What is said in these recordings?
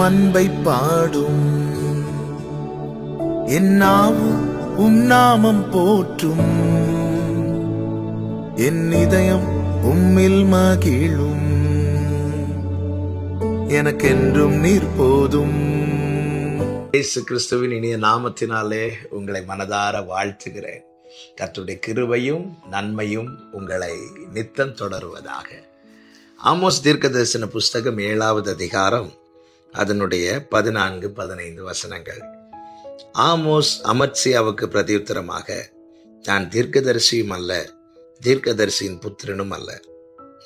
அன்பை பாடும். என் நாவும் நாமம் போற்றும். என் இதயம் உம்மில் மகிழும். எனக்கென்றும் நீர் போதும். இயேசு கிறிஸ்துவின் இனிய நாமத்தினாலே உங்களை மனதார வாழ்த்துகிறேன். கர்த்தருடைய கிருபையும் நன்மையும் உங்களை நித்தம் தொடருவதாக. ஆமோஸ் தீர்க்கதரிசன புஸ்தகம் 7வது அதிகாரம், அதனுடைய 14-15 வசனங்கள். ஆமோஸ் அமத்சியாவுக்கு பிரதியுத்தரமாக, நான் தீர்க்கதரிசியும் அல்ல, தீர்க்கதரிசியின் புத்திரனும் அல்ல.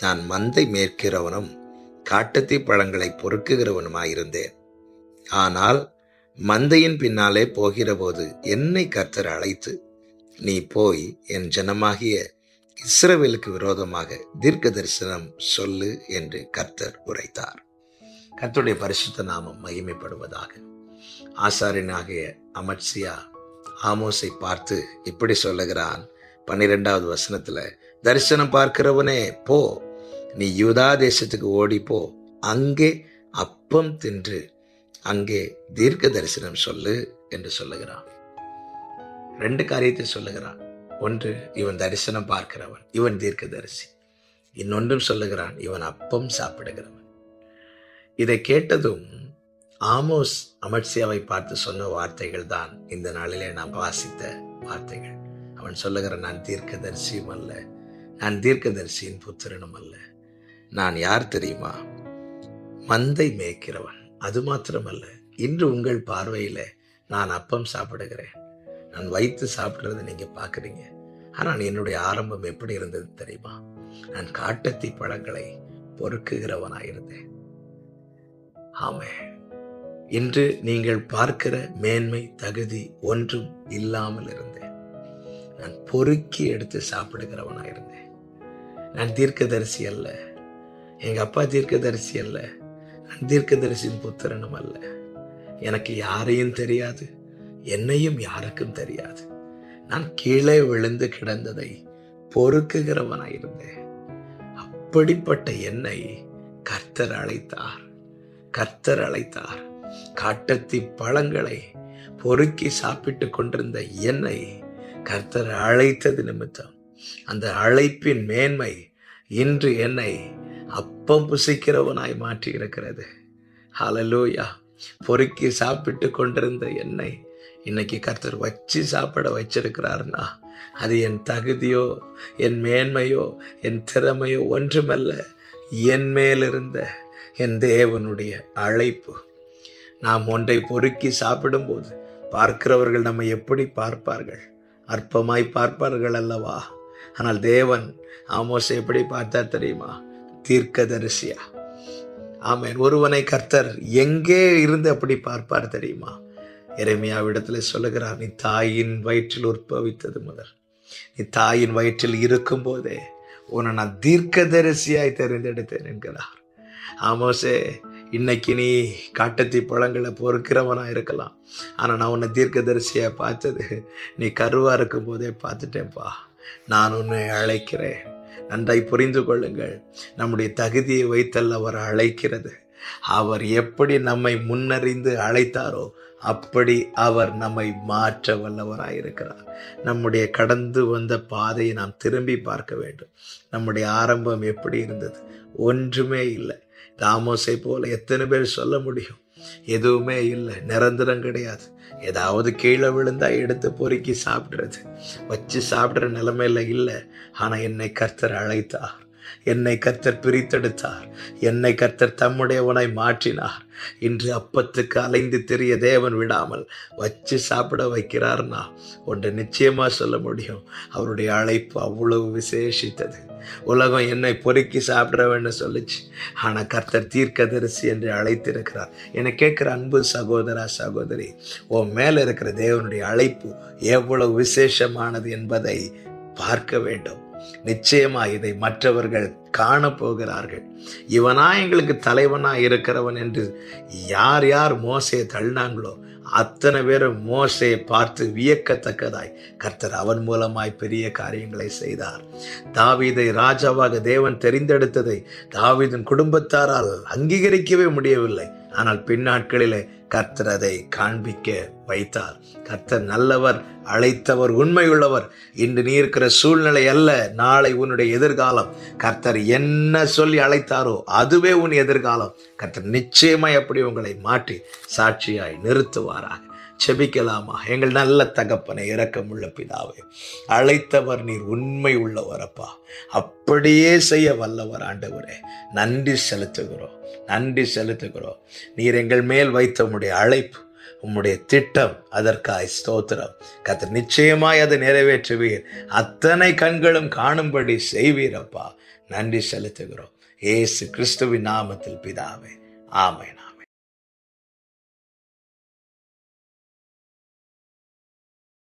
நான் மந்தை மேற்கிறவனும் காட்டத்தி பழங்களை பொறுக்குகிறவனுமாயிருந்தேன். ஆனால் மந்தையின் பின்னாலே போகிற போது என்னை கர்த்தர் அழைத்து, நீ போய் என் ஜனமாகிய இஸ்ரவேலுக்கு விரோதமாக தீர்க்க தரிசனம் சொல்லு என்று கர்த்தர் உரைத்தார். கர்த்தருடைய பரிசுத்த நாமம் மகிமைப்படுவதாக. ஆசாரியனாகிய அமத்சியா ஆமோஸை பார்த்து இப்படி சொல்லுகிறான். 12வது வசனத்துல, தரிசனம் பார்க்கிறவனே போ, நீ யூதா தேசத்துக்கு ஓடிப்போ, அங்கே அப்பம் தின்று அங்கே தீர்க்க தரிசனம் சொல்லு என்று சொல்லுகிறான். 2 காரியத்தை சொல்லுகிறான். ஒன்று, இவன் தரிசனம் பார்க்கிறவன், இவன் தீர்க்க தரிசி. இன்னொன்றும் சொல்லுகிறான், இவன் அப்பம் சாப்பிடுகிறவன். இதை கேட்டதும் ஆமோஸ் அமத்சியாவை பார்த்து சொன்ன வார்த்தைகள் தான் இந்த நாளிலே நாம் வாசித்த வார்த்தைகள். அவன் சொல்லுகிறான், நான் தீர்க்க தரிசியும் அல்ல, நான் தீர்க்க தரிசியின் புத்திரனும் அல்ல. நான் யார் தெரியுமா? மந்தை மேய்க்கிறவன். அது மாத்திரமல்ல, இன்று உங்கள் பார்வையில நான் அப்பம் சாப்பிடுகிறேன், நான் வைத்து சாப்பிடுறதை நீங்க பாக்குறீங்க. ஆனால் என்னுடைய ஆரம்பம் எப்படி இருந்தது தெரியுமா? நான் காட்டத்தி பழங்களை பொறுக்குகிறவனாயிருந்தேன். ஆமே, இன்று நீங்கள் பார்க்கிற மேன்மை தகுதி ஒன்றும் இல்லாமல் இருந்தேன். நான் பொறுக்கி எடுத்து சாப்பிடுகிறவனாயிருந்தேன். நான் தீர்க்கதரிசி அல்ல, எங்க அப்பா தீர்க்கதரிசி அல்ல, நான் தீர்க்கதரிசியின் புத்திரனும் அல்ல. எனக்கு யாரையும் தெரியாது, என்னையும் யாருக்கும் தெரியாது. நான் கீழே விழுந்து கிடந்ததை பொறுக்குகிறவனாயிருந்தேன். அப்படிப்பட்ட என்னை கர்த்தர் அழைத்தார். கர்த்தர் அழைத்தார். காட்டத்தி பழங்களை பொறுக்கி சாப்பிட்டு கொண்டிருந்த என்னை கர்த்தர் அழைத்தது நிமித்தம் அந்த அழைப்பின் மேன்மை இன்று என்னை அப்பம் புசிக்கிறவனாய் மாற்றி இருக்கிறது. ஹல்லேலூயா. பொறுக்கி சாப்பிட்டு கொண்டிருந்த என்னை இன்னைக்கு கர்த்தர் வச்சு சாப்பிட வச்சிருக்கிறார்னா, அது என் தகுதியோ என் மேன்மையோ என் திறமையோ ஒன்றுமல்ல, என் மேலிருந்த என் தேவனுடைய அழைப்பு. நாம் ஒன்றை பொறுக்கி சாப்பிடும்போது பார்க்கிறவர்கள் நம்மை எப்படி பார்ப்பார்கள்? அற்பமாய் பார்ப்பார்கள் அல்லவா? ஆனால் தேவன் ஆமோஸை எப்படி பார்த்தார் தெரியுமா? தீர்க்கதரிசியா. ஆமென். ஒருவனை கர்த்தர் எங்கே இருந்து அப்படி பார்ப்பார் தெரியுமா? எரேமியாவிடத்துல சொல்லுகிறார், நீ தாயின் வயிற்றில் உற்பவித்தது முதல், நீ தாயின் வயிற்றில் இருக்கும் போதே உன்னை நான் தீர்க்கதரிசியாய் தெரிந்தெடுத்தேன் என்கிறார். ஆமோஸே, இன்னைக்கு நீ காட்டத்தி பழங்களை பொறுக்கிறவனா இருக்கலாம், ஆனா நான் உன்னை தீர்க்கதரிசியா பார்த்தது நீ கருவா இருக்கும் போதே பார்த்துட்டேன்ப்பா. நான் உன்னை அழைக்கிறேன். நன்றாய் புரிந்து கொள்ளுங்கள். நம்முடைய தகுதியை வைத்தல்ல அவர் அழைக்கிறது. அவர் எப்படி நம்மை முன்னறிந்து அழைத்தாரோ அப்படி அவர் நம்மை மாற்ற வல்லவராயிருக்கிறார். நம்முடைய கடந்து வந்த பாதையை நாம் திரும்பி பார்க்க வேண்டும். நம்முடைய ஆரம்பம் எப்படி இருந்தது? ஒன்றுமே இல்லை. ஆமோஸை போல எத்தனை பேர் சொல்ல முடியும்? எதுவுமே இல்லை, நிரந்தரம் கிடையாது. ஏதாவது கீழே விழுந்தா எடுத்து பொறுக்கி சாப்பிடுறது, வச்சு சாப்பிடுற நிலைமையில இல்லை. ஆனா என்னை கர்த்தர் அழைத்தார், என்னை கர்த்தர் பிரித்தெடுத்தார், என்னை கர்த்தர் தம்முடையவனாய் மாற்றினார். இன்று அப்பத்துக்கு அலைந்து திரிய தேவன் விடாமல் வச்சு சாப்பிட வைக்கிறார்னா ஒன்று நிச்சயமா சொல்ல முடியும், அவருடைய அழைப்பு அவ்வளவு விசேஷித்தது. உலகம் என்னை பொறுக்கி சாப்பிடுறவன்னு சொல்லிச்சு, ஆனா கர்த்தர் தீர்க்கதரிசி என்று அழைத்திருக்கிறார். என்னை கேட்கிற அன்பு சகோதரா சகோதரி, உன் மேல இருக்கிற தேவனுடைய அழைப்பு எவ்வளவு விசேஷமானது என்பதை பார்க்க வேண்டும். நிச்சயமா இதை மற்றவர்கள் காணப்போகிறார்கள். இவனா எங்களுக்கு தலைவனா இருக்கிறவன் என்று யார் யார் மோசையை தள்ளினாங்களோ அத்தனை பேரும் மோசையை பார்த்து வியக்கத்தக்கதாய் கர்த்தர் அவன் மூலமாய் பெரிய காரியங்களை செய்தார். தாவீதை ராஜாவாக தேவன் தெரிந்தெடுத்ததை தாவீதின் குடும்பத்தாரால் அங்கீகரிக்கவே முடியவில்லை. ஆனால் பின்னாட்களிலே கர்த்தர் அதை காண்பிக்க வைத்தார். கர்த்தர் நல்லவர், அழைத்தவர் உண்மையுள்ளவர். இன்று நீ இருக்கிற சூழ்நிலை அல்ல நாளை உன்னுடைய எதிர்காலம். கர்த்தர் என்ன சொல்லி அழைத்தாரோ அதுவே உன் எதிர்காலம். கர்த்தர் நிச்சயமாய் அப்படி உங்களை மாற்றி சாட்சியாய் நிறுத்துவாராக. செபிக்கலாமா? எங்கள் நல்ல தகப்பனை, இரக்கமுள்ள பிதாவே, அழைத்தவர் நீர் உண்மை உள்ளவர் அப்பா. அப்படியே செய்ய வல்லவர் ஆண்டவரே. நன்றி செலுத்துகிறோம், நன்றி செலுத்துகிறோம். நீர் எங்கள் மேல் வைத்த உம்முடைய அழைப்பு, உம்முடைய திட்டம், அதற்காய் ஸ்தோத்திரம். கர்த்தர் நிச்சயமாய் அதை நிறைவேற்றுவீர். அத்தனை கண்களும் காணும்படி செய்வீர் அப்பா. நன்றி செலுத்துகிறோம். இயேசு கிறிஸ்துவின் நாமத்தில் பிதாவே, ஆமென்.